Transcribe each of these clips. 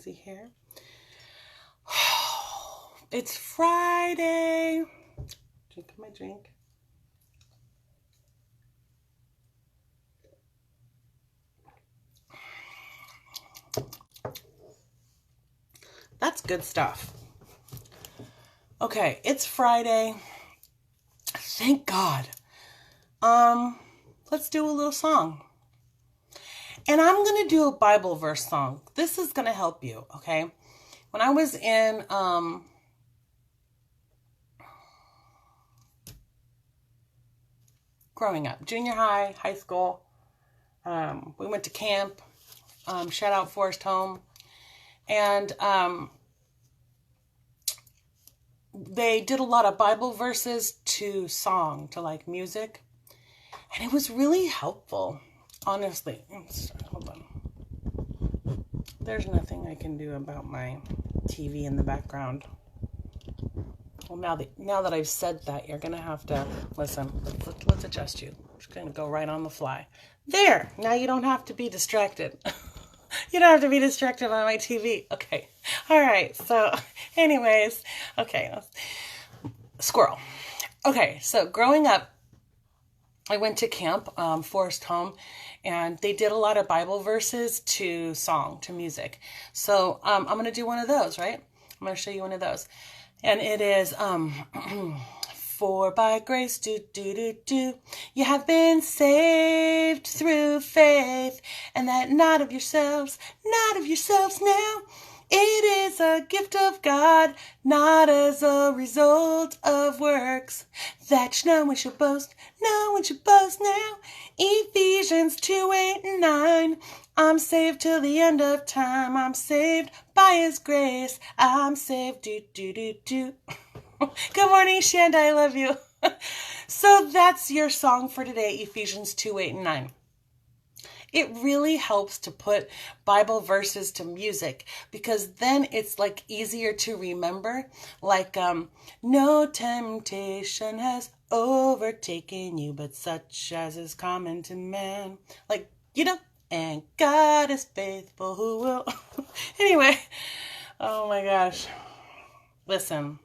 crazy hair. It's Friday. Drink my drink. That's good stuff. Okay, it's Friday. Thank God. Let's do a little song. And I'm going to do a Bible verse song. This is going to help you, okay? When I was in growing up, junior high, high school, we went to camp. Shout out Forest Home. And they did a lot of Bible verses to song, to like music. And it was really helpful, honestly. Hold on. There's nothing I can do about my TV in the background. Well, now that I've said that, you're going to have to listen. Let's adjust you. I'm just going to go right on the fly. There. Now you don't have to be distracted. You don't have to be distracted by my TV. Okay. All right. So anyways, okay. Squirrel. Okay. So growing up, I went to camp, Forest Home, and they did a lot of Bible verses to song, to music. So I'm going to do one of those, right? I'm going to show you one of those. And it is, for by grace, you have been saved through faith, and that not of yourselves now. It is a gift of God, not as a result of works, that no one should boast now. Ephesians 2:8-9. I'm saved till the end of time. I'm saved by His grace. I'm saved. Good morning, Shanda. I love you. So that's your song for today, Ephesians 2:8-9. It really helps to put Bible verses to music because then it's like easier to remember. Like, no temptation has overtaken you, but such as is common to man. Like, and God is faithful who will. Anyway, oh my gosh. Listen,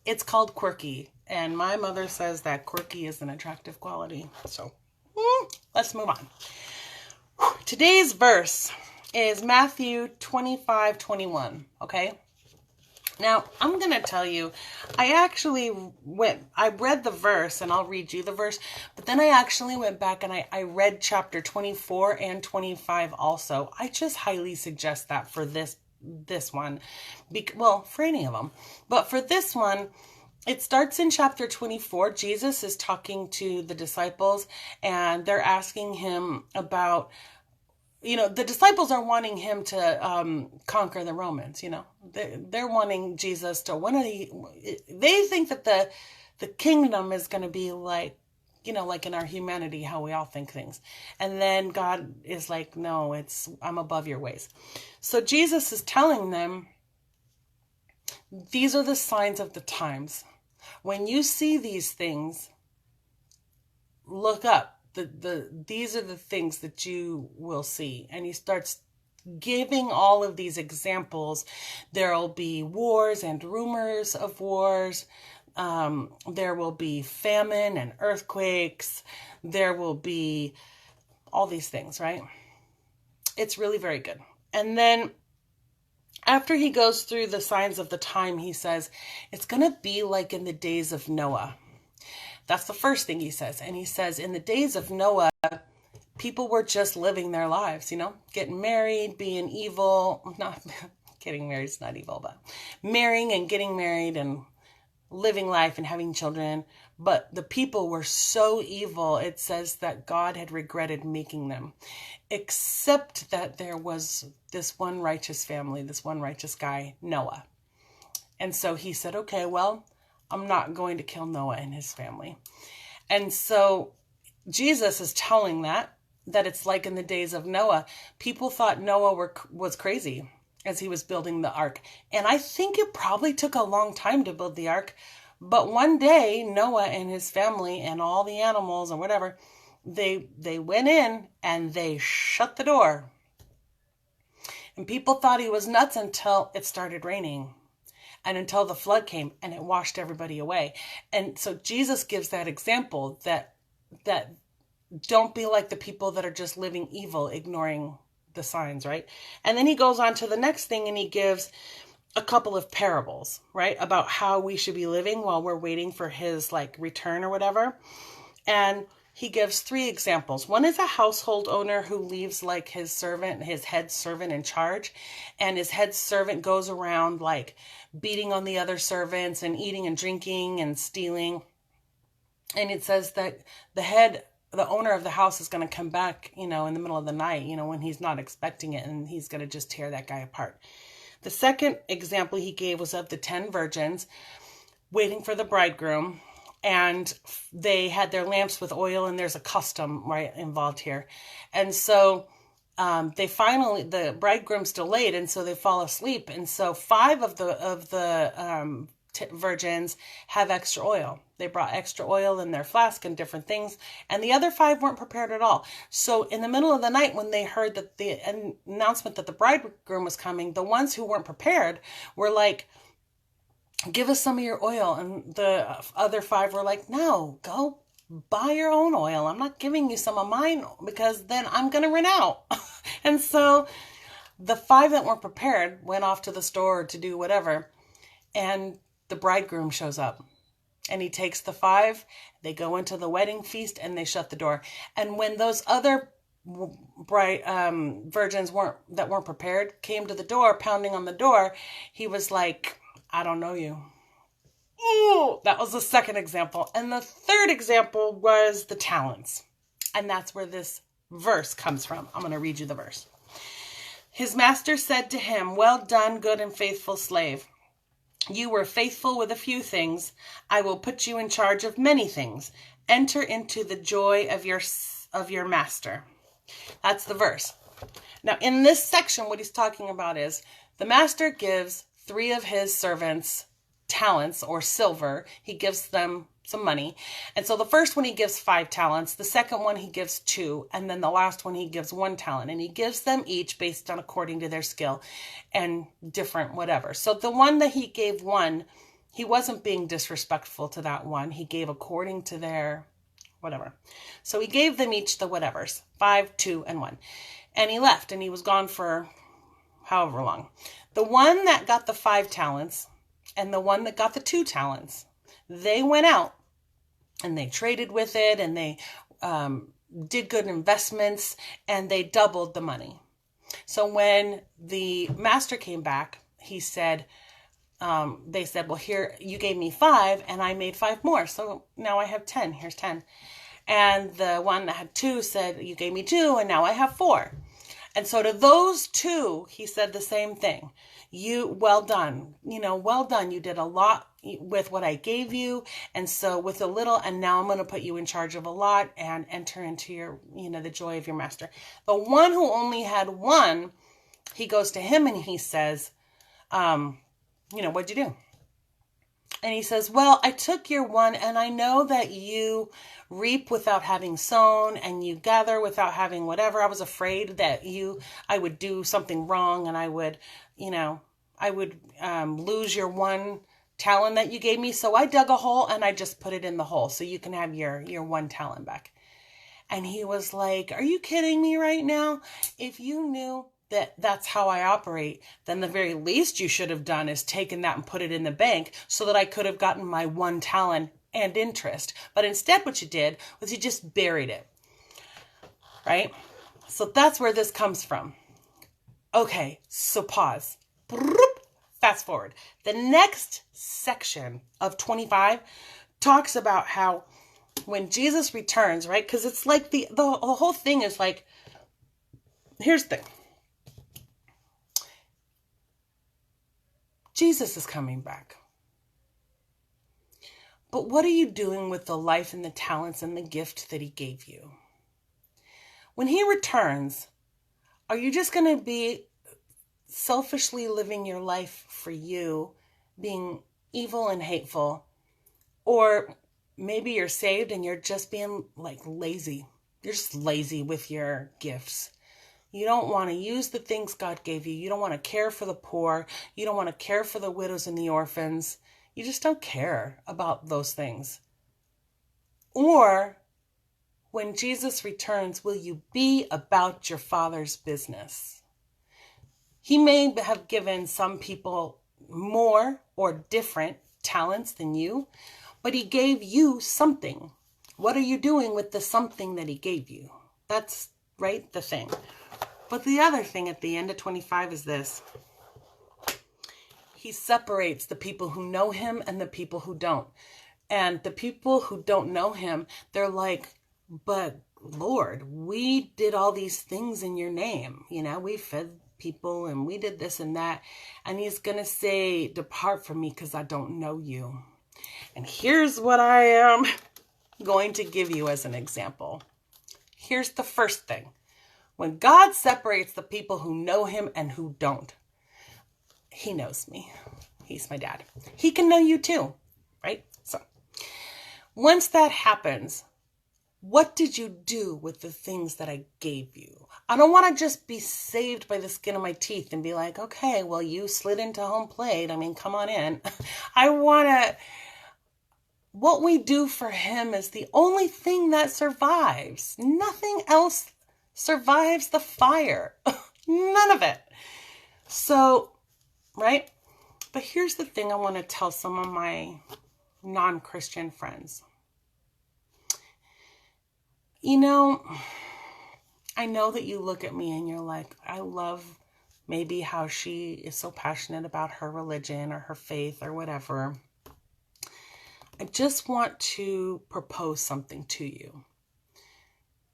it's called quirky. And my mother says that quirky is an attractive quality. So let's move on. Today's verse is Matthew 25:21, okay? Now, I'm going to tell you, I read the verse, and I'll read you the verse, but then I actually went back and I read chapter 24 and 25 also. I just highly suggest that for this one, for any of them. But for this one, it starts in chapter 24. Jesus is talking to the disciples, and they're asking him about, the disciples are wanting him to conquer the Romans. They're wanting Jesus to, they think that the kingdom is going to be like, like in our humanity, how we all think things. And then God is like, no, I'm above your ways. So Jesus is telling them, these are the signs of the times. When you see these things, look up. These are the things that you will see. And he starts giving all of these examples. There'll be wars and rumors of wars. There will be famine and earthquakes. There will be all these things, right? It's really very good. And then after he goes through the signs of the time, he says, it's going to be like in the days of Noah. That's the first thing he says. And he says, in the days of Noah, people were just living their lives, getting married, being evil. Not getting married is not evil, but marrying and getting married and living life and having children. But the people were so evil, it says that God had regretted making them. Except that there was this one righteous family, this one righteous guy, Noah. And so he said, okay, well, I'm not going to kill Noah and his family. And so Jesus is telling that it's like in the days of Noah. People thought Noah was crazy as he was building the ark. And I think it probably took a long time to build the ark. But one day, Noah and his family and all the animals and whatever, they went in and they shut the door. And people thought he was nuts until it started raining and until the flood came and it washed everybody away. And so Jesus gives that example that don't be like the people that are just living evil, ignoring the signs, right? And then he goes on to the next thing and he gives a couple of parables, right? About how we should be living while we're waiting for his like return or whatever. And he gives 3 examples. One is a household owner who leaves like his servant, his head servant in charge. And his head servant goes around like beating on the other servants and eating and drinking and stealing. And it says that the owner of the house is going to come back, in the middle of the night, when he's not expecting it, and he's going to just tear that guy apart. The second example he gave was of the 10 virgins waiting for the bridegroom, and they had their lamps with oil, and there's a custom right involved here. And so the bridegroom's delayed, and so they fall asleep. And so 5 of the virgins have extra oil. They brought extra oil in their flask and different things, and the other 5 weren't prepared at all. So in the middle of the night, when they heard that the announcement that the bridegroom was coming, the ones who weren't prepared were like, give us some of your oil. And the other 5 were like, no, go buy your own oil. I'm not giving you some of mine because then I'm going to run out. And so the 5 that weren't prepared went off to the store to do whatever. And the bridegroom shows up and he takes the 5. They go into the wedding feast and they shut the door. And when those other virgins that weren't prepared came to the door, pounding on the door, he was like, I don't know you. Ooh, that was the second example. And the third example was the talents. And that's where this verse comes from. I'm going to read you the verse. His master said to him, well done, good and faithful slave. You were faithful with a few things. I will put you in charge of many things. Enter into the joy of your master. That's the verse. Now, in this section, what he's talking about is the master gives 3 of his servants talents or silver. He gives them some money. And so the first one he gives 5 talents. The second one he gives 2. And then the last one he gives 1 talent. And he gives them each based on according to their skill and different whatever. So the one that he gave 1, he wasn't being disrespectful to that one. He gave according to their whatever. So he gave them each the whatevers, 5, 2, and 1. And he left and he was gone for however long. The one that got the 5 talents and the one that got the 2 talents, they went out and they traded with it and they did good investments and they doubled the money. So when the master came back, he said, they said, well, here, you gave me 5 and I made 5 more. So now I have 10. Here's 10. And the one that had 2 said, you gave me 2 and now I have 4. And so to those 2, he said the same thing. Well done. Well done. You did a lot with what I gave you. And so with a little, and now I'm going to put you in charge of a lot and enter into your, the joy of your master. The one who only had 1, he goes to him and he says, what'd you do? And he says, well, I took your 1 and I know that you reap without having sown and you gather without having whatever. I was afraid that I would do something wrong and I would lose your 1 talent that you gave me. So I dug a hole and I just put it in the hole so you can have your 1 talent back. And he was like, are you kidding me right now? If you knew that's how I operate, then the very least you should have done is taken that and put it in the bank so that I could have gotten my 1 talent and interest. But instead what you did was you just buried it, right? So that's where this comes from. Okay, so pause. Fast forward. The next section of 25 talks about how when Jesus returns, right? Because it's like the whole thing is like, here's the thing. Jesus is coming back. But what are you doing with the life and the talents and the gift that he gave you? When he returns, are you just going to be selfishly living your life for you, being evil and hateful? Or maybe you're saved and you're just being like lazy. You're just lazy with your gifts. You don't want to use the things God gave you. You don't want to care for the poor. You don't want to care for the widows and the orphans. You just don't care about those things. Or when Jesus returns, will you be about your Father's business? He may have given some people more or different talents than you, but he gave you something. What are you doing with the something that he gave you? That's right, the thing. But the other thing at the end of 25 is this. He separates the people who know him and the people who don't. And the people who don't know him, they're like, but Lord, we did all these things in your name. You know, we fed people and we did this and that. And he's going to say, depart from me because I don't know you. And here's what I am going to give you as an example. Here's the first thing. When God separates the people who know him and who don't, he knows me. He's my dad. He can know you too, right? So once that happens, what did you do with the things that I gave you? I don't want to just be saved by the skin of my teeth and be like, okay, well, you slid into home plate. I mean, come on in. I want to, what we do for him is the only thing that survives. Nothing else survives the fire. None of it. So, right? But here's the thing I want to tell some of my non-Christian friends. You know, I know that you look at me and you're like, I love maybe how she is so passionate about her religion or her faith or whatever. I just want to propose something to you.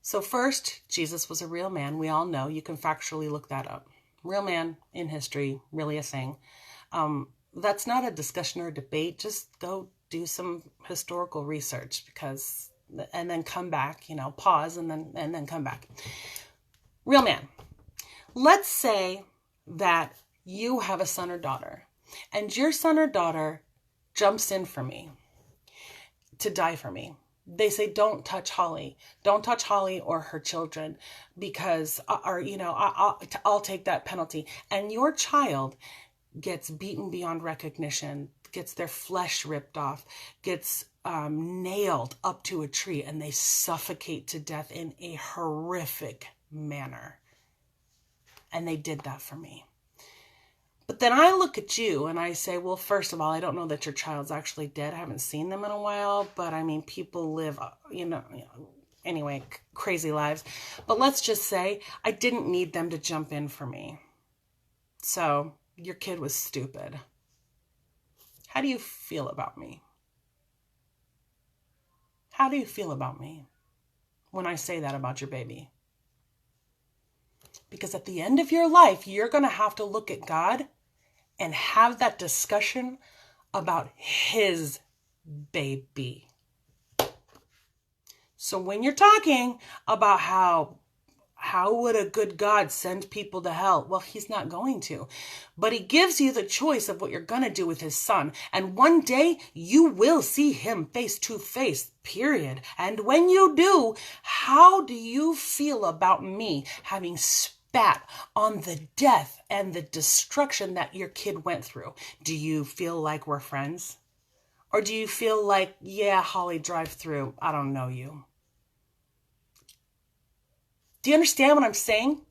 So first, Jesus was a real man. We all know. You can factually look that up. Real man in history, really a thing. That's not a discussion or a debate. Just go do some historical research because, and then come back, you know, pause and then come back. Real man. Let's say that you have a son or daughter and your son or daughter jumps in for me to die for me. They say, don't touch Holly. Don't touch Holly or her children because, or, you know, I'll take that penalty. And your child gets beaten beyond recognition, gets their flesh ripped off, gets nailed up to a tree, and they suffocate to death in a horrific manner. And they did that for me. But then I look at you and I say, well, first of all, I don't know that your child's actually dead. I haven't seen them in a while, but I mean, people live, anyway, crazy lives. But let's just say I didn't need them to jump in for me. So your kid was stupid. How do you feel about me? How do you feel about me when I say that about your baby? Because at the end of your life, you're going to have to look at God and have that discussion about his baby. So when you're talking about how would a good God send people to hell? Well, he's not going to. But he gives you the choice of what you're going to do with his son. And one day you will see him face to face, period. And when you do, how do you feel about me having spat on the death and the destruction that your kid went through? Do you feel like we're friends? Or do you feel like, yeah, Holly, drive through. I don't know you. Do you understand what I'm saying?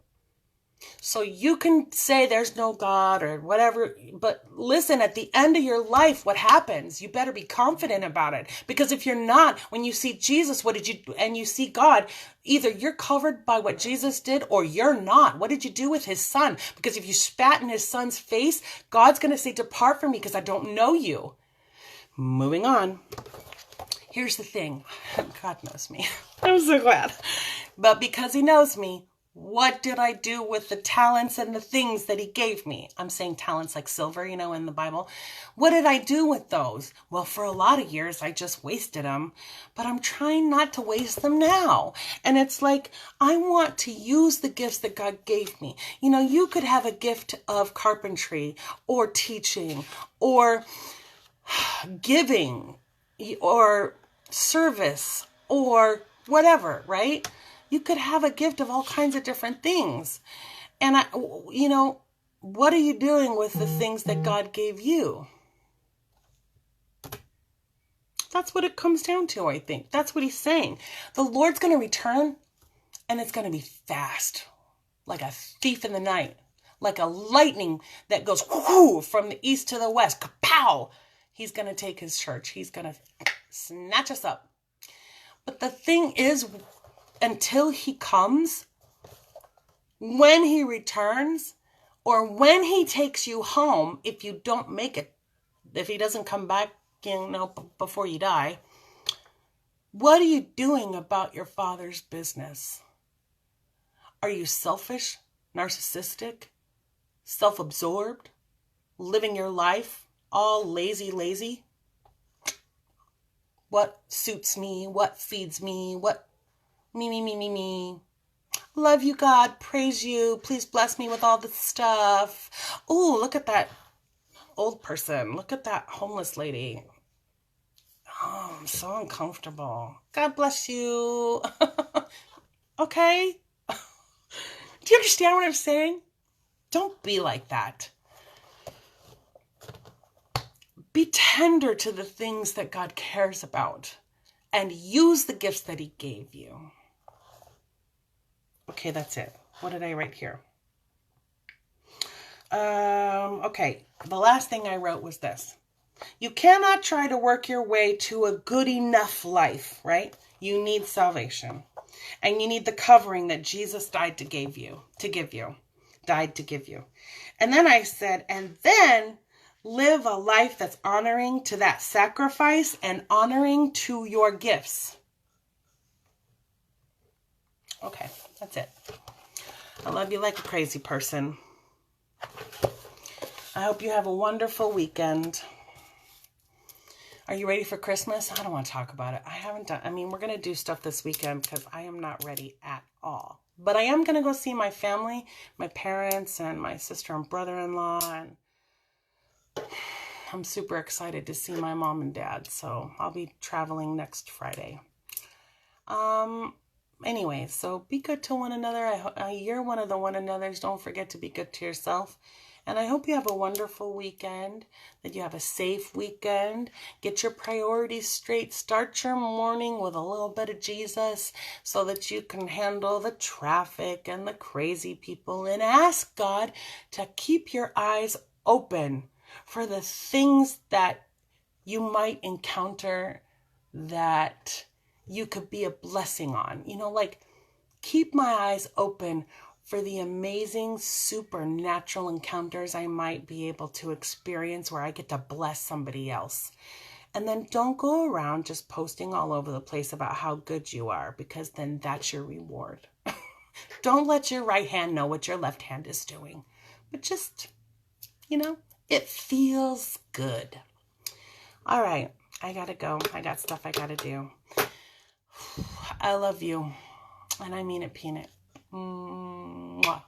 So you can say there's no God or whatever, but listen, at the end of your life, what happens? You better be confident about it. Because if you're not, when you see Jesus, what did you do? And you see God, either you're covered by what Jesus did or you're not. What did you do with his son? Because if you spat in his son's face, God's going to say, depart from me because I don't know you. Moving on. Here's the thing. God knows me. I'm so glad. But because he knows me, what did I do with the talents and the things that he gave me? I'm saying talents like silver, you know, in the Bible. What did I do with those? Well, for a lot of years, I just wasted them. But I'm trying not to waste them now. And it's like, I want to use the gifts that God gave me. You know, you could have a gift of carpentry or teaching or giving or service or whatever, right? You could have a gift of all kinds of different things. And, what are you doing with the things that God gave you? That's what it comes down to, I think. That's what he's saying. The Lord's going to return, and it's going to be fast, like a thief in the night, like a lightning that goes whoo from the east to the west. Kapow! He's going to take his church. He's going to snatch us up. But the thing is, until he comes, when he returns, or when he takes you home, if you don't make it, if he doesn't come back, before you die, what are you doing about your Father's business? Are you selfish, narcissistic, self-absorbed, living your life all lazy? What suits me? What feeds me? What? Me. Love you, God. Praise you. Please bless me with all the stuff. Oh, look at that old person. Look at that homeless lady. Oh, I'm so uncomfortable. God bless you. Okay? Do you understand what I'm saying? Don't be like that. Be tender to the things that God cares about and use the gifts that he gave you. Okay, that's it. What did I write here? Okay, the last thing I wrote was this. You cannot try to work your way to a good enough life, right? You need salvation. And you need the covering that Jesus died to give you. Died to give you. And then I said, and then live a life that's honoring to that sacrifice and honoring to your gifts. Okay, that's it. I love you like a crazy person. I hope you have a wonderful weekend. Are you ready for Christmas? I don't want to talk about it. We're going to do stuff this weekend because I am not ready at all. But I am going to go see my family, my parents, and my sister and brother-in-law. And I'm super excited to see my mom and dad. So I'll be traveling next Friday. Anyway, so be good to one another. You're one of the one another's. Don't forget to be good to yourself. And I hope you have a wonderful weekend, that you have a safe weekend. Get your priorities straight. Start your morning with a little bit of Jesus so that you can handle the traffic and the crazy people. And ask God to keep your eyes open for the things that you might encounter that you could be a blessing on. Keep my eyes open for the amazing supernatural encounters I might be able to experience where I get to bless somebody else. And then don't go around just posting all over the place about how good you are, because then that's your reward. Don't let your right hand know what your left hand is doing. But just, it feels good. All right, I gotta go. I got stuff I gotta do. I love you. And I mean it, peanut. Mwah.